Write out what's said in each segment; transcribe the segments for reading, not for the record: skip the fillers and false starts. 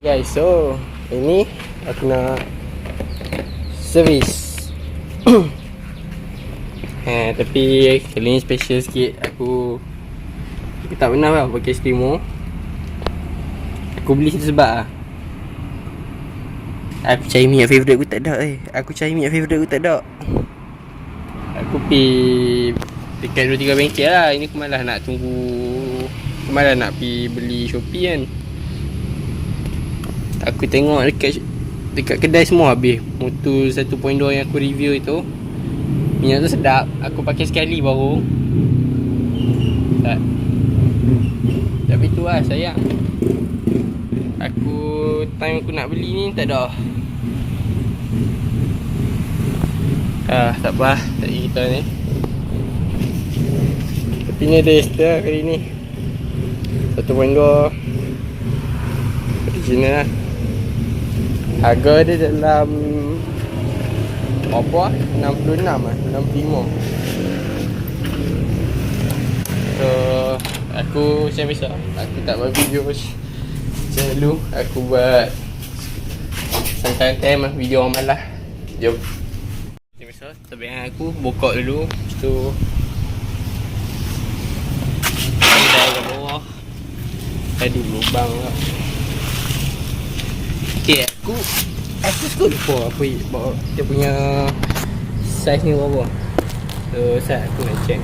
Guys, so ini aku nak servis. Tapi kali ni special sikit. Aku tak pernah lah pakai ESTREMO. Aku beli sebab aku cari minyak favourite aku tak ada. Aku cari minyak favourite aku tak ada. Aku pergi dekat 2-3 bengkel lah. Ini aku malas nak tunggu. Aku malas nak pergi beli Shopee kan. Aku tengok dekat kedai semua habis. Motor 1.2 yang aku review itu, minyak tu sedap. Aku pakai sekali baru. Tak. Tapi tu lah sayang. Time aku nak beli ni tak ada. Tak apa. Tak payah kita ni. Tapi ni ada extra kali ni. 1.2 original lah. Harga dia dalam berapa? 66 lah, 65. So aku macam biasa, aku tak buat video macam dulu. Aku buat santai-santai lah, video orang malas. Jom. Macam biasa, tabiat aku bokok dulu. Lepas tu pandai ke bawah. Tadi lubang lah. Okay, aku suka lupa apa dia punya size ni berapa. So saya aku nak check.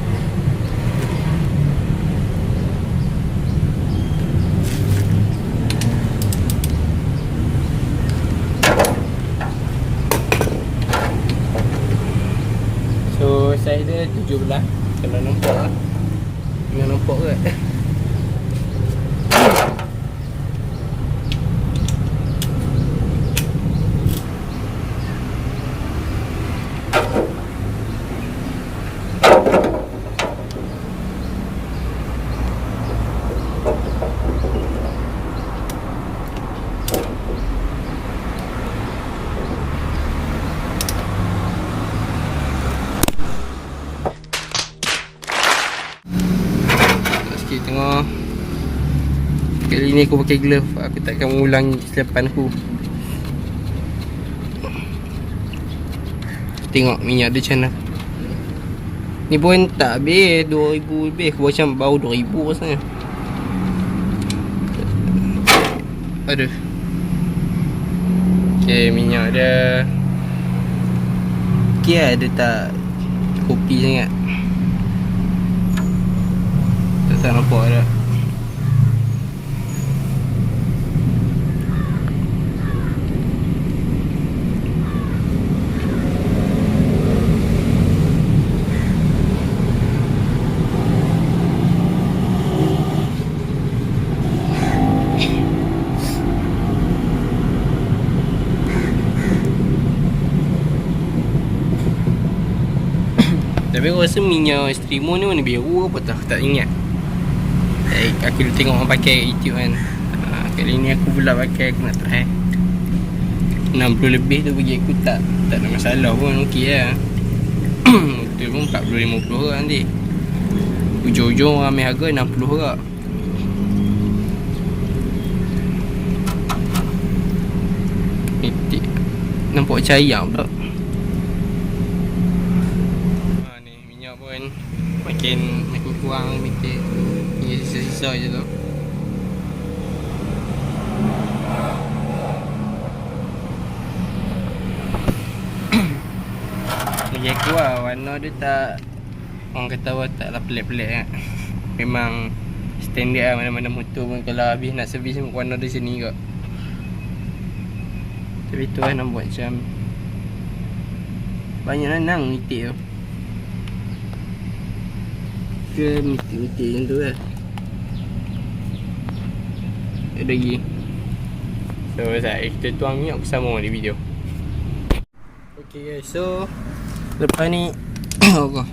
So size dia 17. Kalau nampak lah. Tengah nampak ke? Tengok. Kali ni aku pakai glove. Aku takkan mengulangi kesilapan aku. Tengok minyak dia macam mana. Ni pun tak habis 2000 lebih. Aku macam baru 2000 rasanya. Aduh. Okay, minyak dia okay lah, dia tak kopi sangat. Tak nampak dah. Tapi aku rasa minyak ESTREMO ni warna biru apa tak ingat. Aku tengok orang pakai YouTube kan. Kali ni aku pula pakai, aku nak try 60 lebih tu bagi aku tak ada masalah pun, okey lah. Motor pun 40-50 orang nanti. Ujung-ujung orang ambil harga 60 orang. Nampak macam ayam pula. Ni minyak pun makin kurang mikir. Sisa-sisa je tu. Bagi aku lah, warna dia tak, orang kata taklah pelik-pelik kan. Memang standard lah, mana-mana motor pun kalau habis nak servis warna dia sini kot. Tapi tu lah nampak macam banyak nanang mitik tu. Ke mitik-mitik macam tu lah. Ada lagi. So kita tuang minyak bersama di video. Okay guys, so lepas ni apa?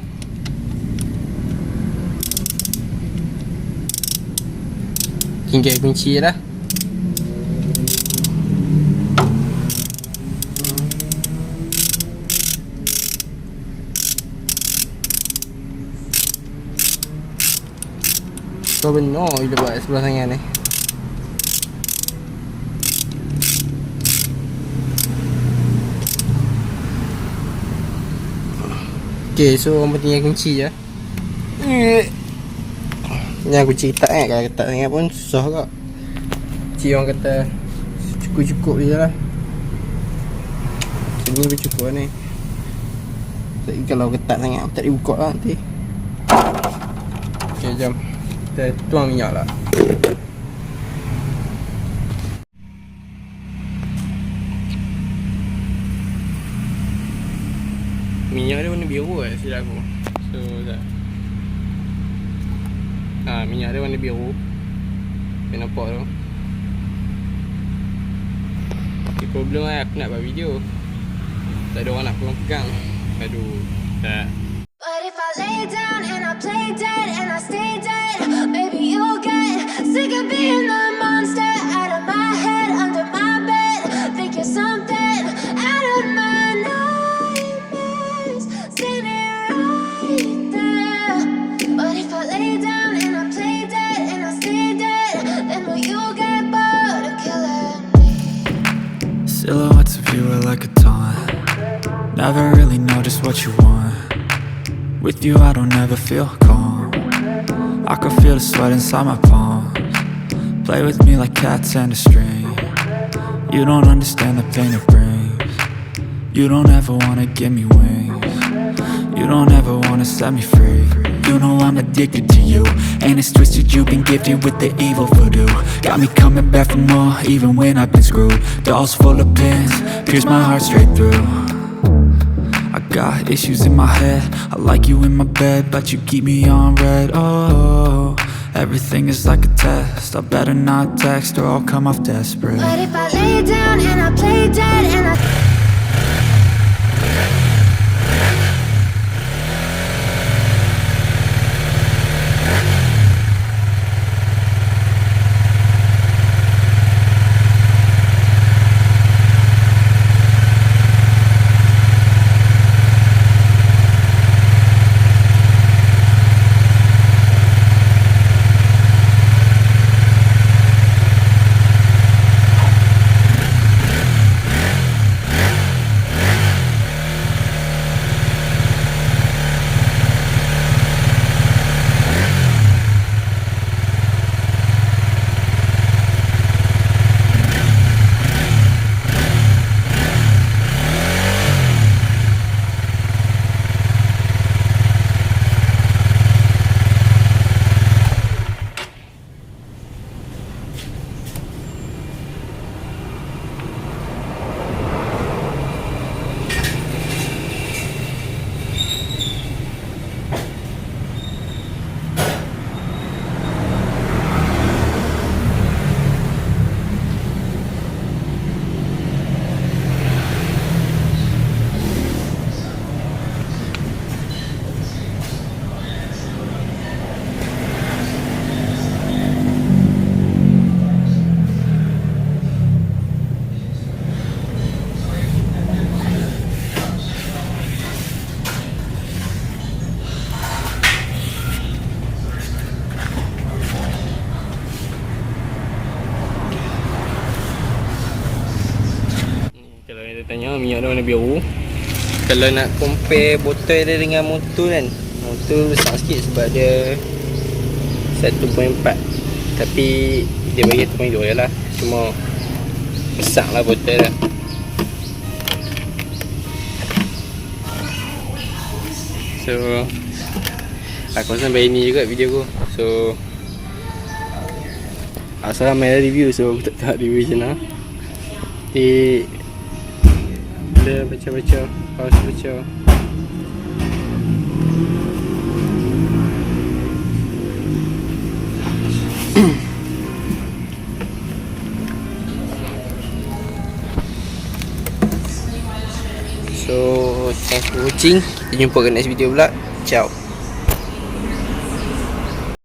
Tinggal kunci je lah. So benar dia buat sebelah tangan ni. Okay, so orang tinggal kunci je. Ni kunci ketat kan. Kalau ketat sangat pun susah kak. Kunci orang kata cukup-cukup je lah. Sini pun cukup ni. Tapi kalau ketat sangat tak boleh buka lah nanti. Okay, jom kita tuang minyak lah. Minyak dia warna biru lah silap aku. So tak. Minyak dia warna biru. Kau nampak tu. Tapi problem lah aku nak buat video. Tak ada orang nak pegang. Aduh, tak. But if I lay down and I play dead and I stay dead, maybe you'll get sick of being the monster out of my head, under my bed. Think you're something out of my nightmares, standing right there. But if I lay down and I play dead and I stay dead, then will you get bored of killing me? Silhouettes of you are like a taunt. Never really know just what you want. With you I don't ever feel calm. I can feel the sweat inside my palms. Play with me like cats and a string. You don't understand the pain it brings. You don't ever wanna give me wings. You don't ever wanna set me free. You know I'm addicted to you, and it's twisted, you've been gifted with the evil voodoo. Got me coming back for more, even when I've been screwed. Dolls full of pins, pierce my heart straight through. I got issues in my head, I like you in my bed, but you keep me on red. Oh, everything is like a test, I better not text or I'll come off desperate. But if I lay down and I play dead and I tanya minyak dia warna biru. Kalau nak compare botol dia dengan motor kan, motor besar sikit sebab dia 1.4, tapi dia bagi 1.2 je lah, cuma besar lah botol dia. So aku rasa sampai ini juga video aku. So asal ramai dah review, so aku tak tahu review macam mana. Nanti bila baca-baca, pause baca. So thanks for watching. Kita jumpa kat next video pula. Ciao.